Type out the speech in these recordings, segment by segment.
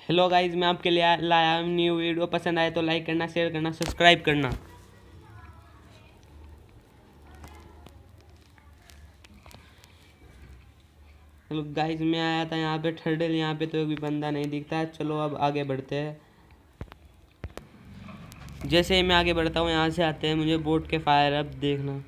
Hello guys, मैं आपके लिए लाया हूँ न्यू वीडियो। पसंद आए तो लाइक करना, शेयर करना, सब्सक्राइब करना। हेलो गाइज, मैं आया था यहाँ पे ठर्डल, यहाँ पे तो भी बंदा नहीं दिखता है। चलो अब आगे बढ़ते हैं। जैसे ही मैं आगे बढ़ता हूँ यहाँ से आते हैं मुझे बोट के फायर अब देखना।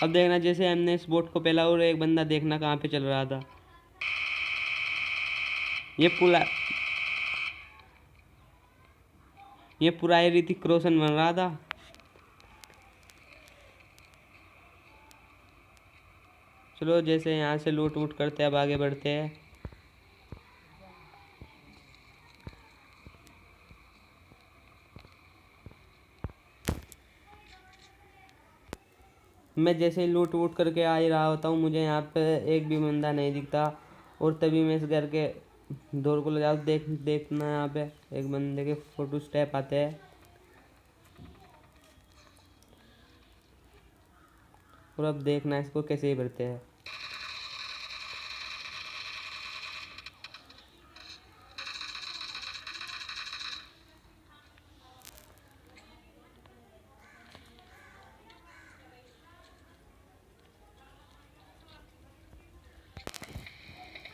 अब देखना, जैसे हमने इस बोट को पहला और एक बंदा देखना कहाँ पे चल रहा था। ये पूरा ये पूरा ऋतिक रोशन बन रहा था। चलो जैसे यहाँ से लूट वूट करते अब आगे बढ़ते हैं। मैं जैसे ही लूट वूट करके आ ही रहा होता हूँ, मुझे यहाँ पे एक भी बंदा नहीं दिखता। और तभी मैं इस घर के डोर को ले जाओ। देखना यहाँ पे एक बंदे के फोटो स्टेप आते हैं। और अब देखना इसको कैसे ही भरते हैं।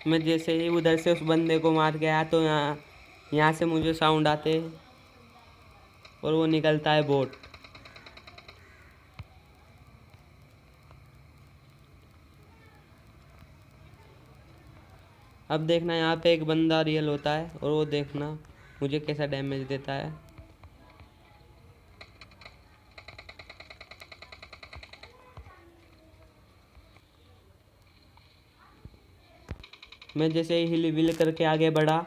मैं जैसे ही उधर से उस बंदे को मार के आया तो यहाँ से मुझे साउंड आते और वो निकलता है बोट। अब देखना यहाँ पे एक बंदा रियल होता है और वो देखना मुझे कैसा डैमेज देता है। मैं जैसे ही हिल विल करके आगे बढ़ा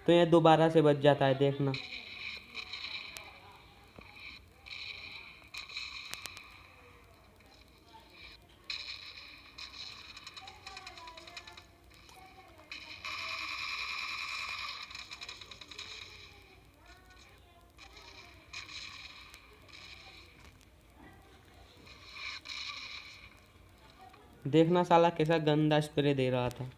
तो ये दोबारा से बच जाता है, देखना। देखना साला कैसा गंदा स्प्रे दे रहा था।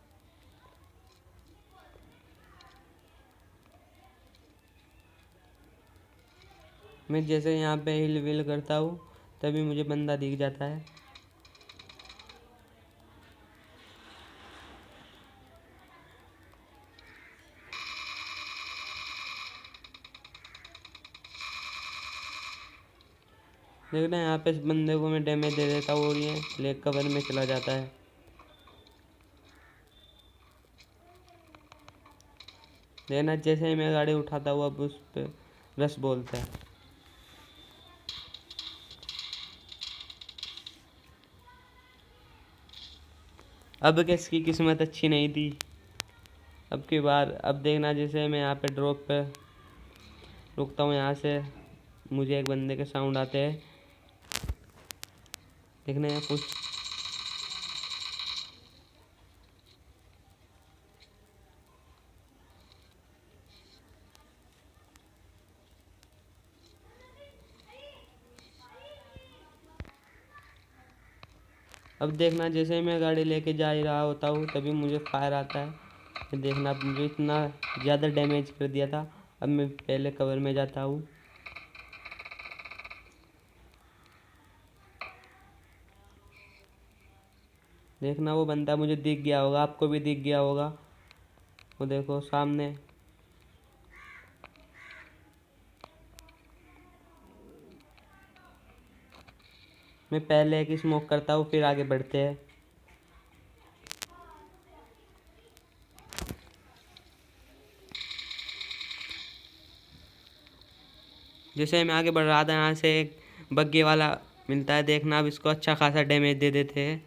मैं जैसे यहाँ पे हिल विल करता हूँ तभी मुझे बंदा दिख जाता है। देखना यहाँ पे इस बंदे को मैं डैमेज दे देता हूँ और ये लेग कवर में चला जाता है। देखना जैसे ही मैं गाड़ी उठाता हूँ अब उस पर रस बोलता है। अब किसकी किस्मत अच्छी नहीं थी। अब की बार अब देखना, जैसे मैं यहाँ पे ड्रॉप पे रुकता हूँ, यहाँ से मुझे एक बंदे के साउंड आते हैं। देखना यहाँ कुछ अब देखना, जैसे ही मैं गाड़ी लेके जा ही रहा होता हूँ तभी मुझे फायर आता है। देखना अब मुझे इतना ज़्यादा डैमेज कर दिया था। अब मैं पहले कवर में जाता हूँ। देखना वो बंदा मुझे दिख गया होगा, आपको भी दिख गया होगा। वो देखो सामने। मैं पहले एक स्मोक करता हूँ फिर आगे बढ़ते हैं। जैसे मैं आगे बढ़ रहा था यहाँ से एक बग्गी वाला मिलता है। देखना अब इसको अच्छा खासा डैमेज दे देते हैं।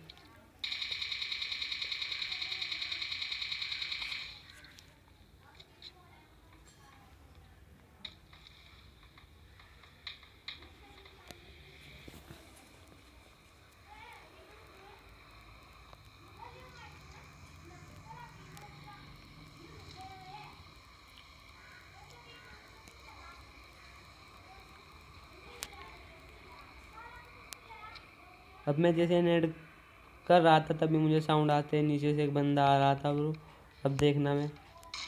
अब मैं जैसे नेट कर रहा था तभी मुझे साउंड आते, नीचे से एक बंदा आ रहा था ब्रो। अब देखना मैं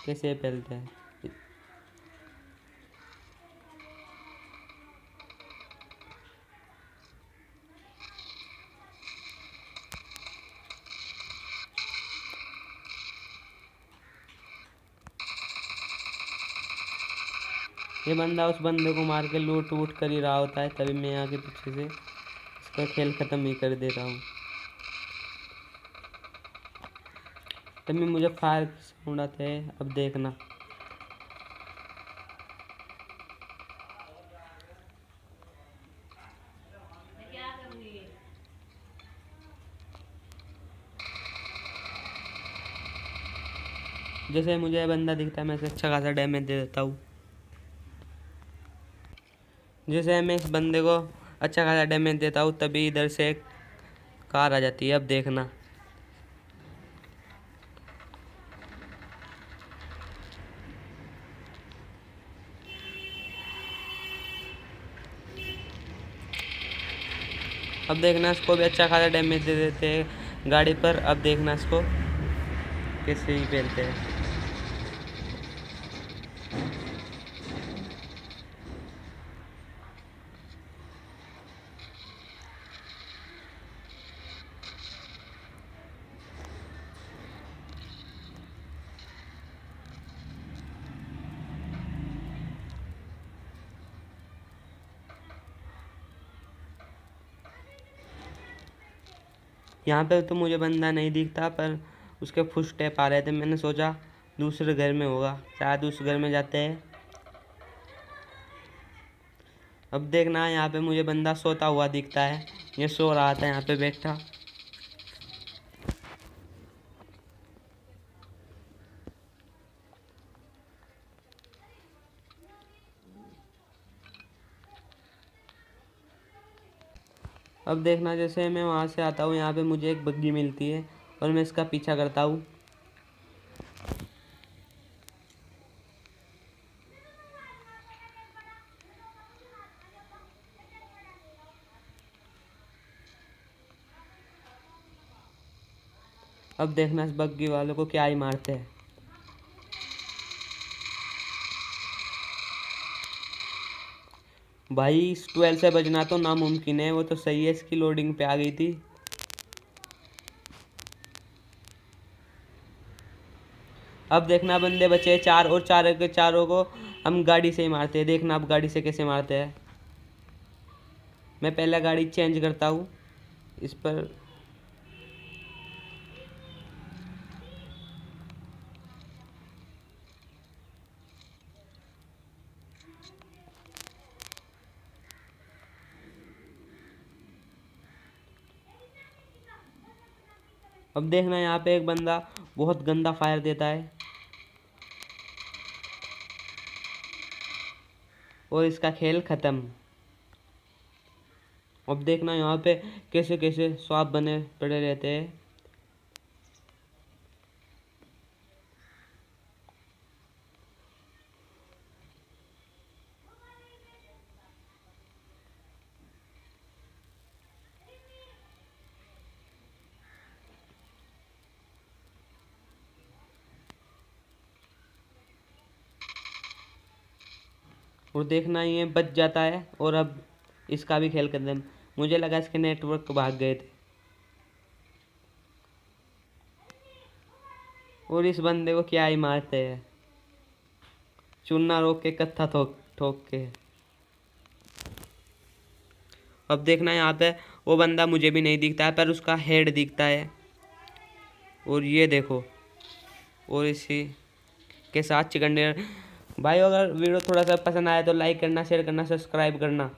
कैसे फैलता है। ये बंदा उस बंदे को मार के लूट वूट कर ही रहा होता है, तभी मैं आके पीछे से इसका खेल ख़त्म ही कर देता हूँ। तभी मुझे फायर साउंड आते हैं। अब देखना जैसे मुझे बंदा दिखता है मैं इसे अच्छा खासा डैमेज दे देता हूँ। जैसे मैं इस बंदे को अच्छा खासा डैमेज देता हूँ तभी इधर से एक कार आ जाती है। अब देखना इसको भी अच्छा खासा डैमेज दे देते हैं गाड़ी पर। अब देखना इसको कैसे ही फैलते हैं। यहाँ पे तो मुझे बंदा नहीं दिखता पर उसके फुटस्टेप आ रहे थे। मैंने सोचा दूसरे घर में होगा, शायद उस घर में जाते हैं। अब देखना यहाँ पे मुझे बंदा सोता हुआ दिखता है। ये सो रहा था यहाँ पे बैठा। अब देखना जैसे मैं वहाँ से आता हूँ यहाँ पे मुझे एक बग्गी मिलती है और मैं इसका पीछा करता हूँ। अब देखना इस बग्गी वालों को क्या ही मारते हैं। भाई इस 12 से बचना तो नामुमकिन है। वो तो सही है, इसकी लोडिंग पे आ गई थी। अब देखना बंदे बचे 4 और 4 के चारों को हम गाड़ी से ही मारते हैं। देखना अब गाड़ी से कैसे मारते हैं। मैं पहले गाड़ी चेंज करता हूँ इस पर। अब देखना यहाँ पे एक बंदा बहुत गंदा फायर देता है और इसका खेल ख़त्म। अब देखना यहाँ पे कैसे कैसे स्वाप बने पड़े रहते हैं। और देखना ये बच जाता है और अब इसका भी खेल खत्म। मुझे लगा इसके नेटवर्क भाग गए थे और इस बंदे को क्या ही मारते हैं, चुनना रोक के कत्था ठोक ठोक के। अब देखना यहाँ पे वो बंदा मुझे भी नहीं दिखता है पर उसका हेड दिखता है। और ये देखो, और इसी के साथ चिकन डिनर। भाई अगर वीडियो थोड़ा सा पसंद आया तो लाइक करना, शेयर करना, सब्सक्राइब करना।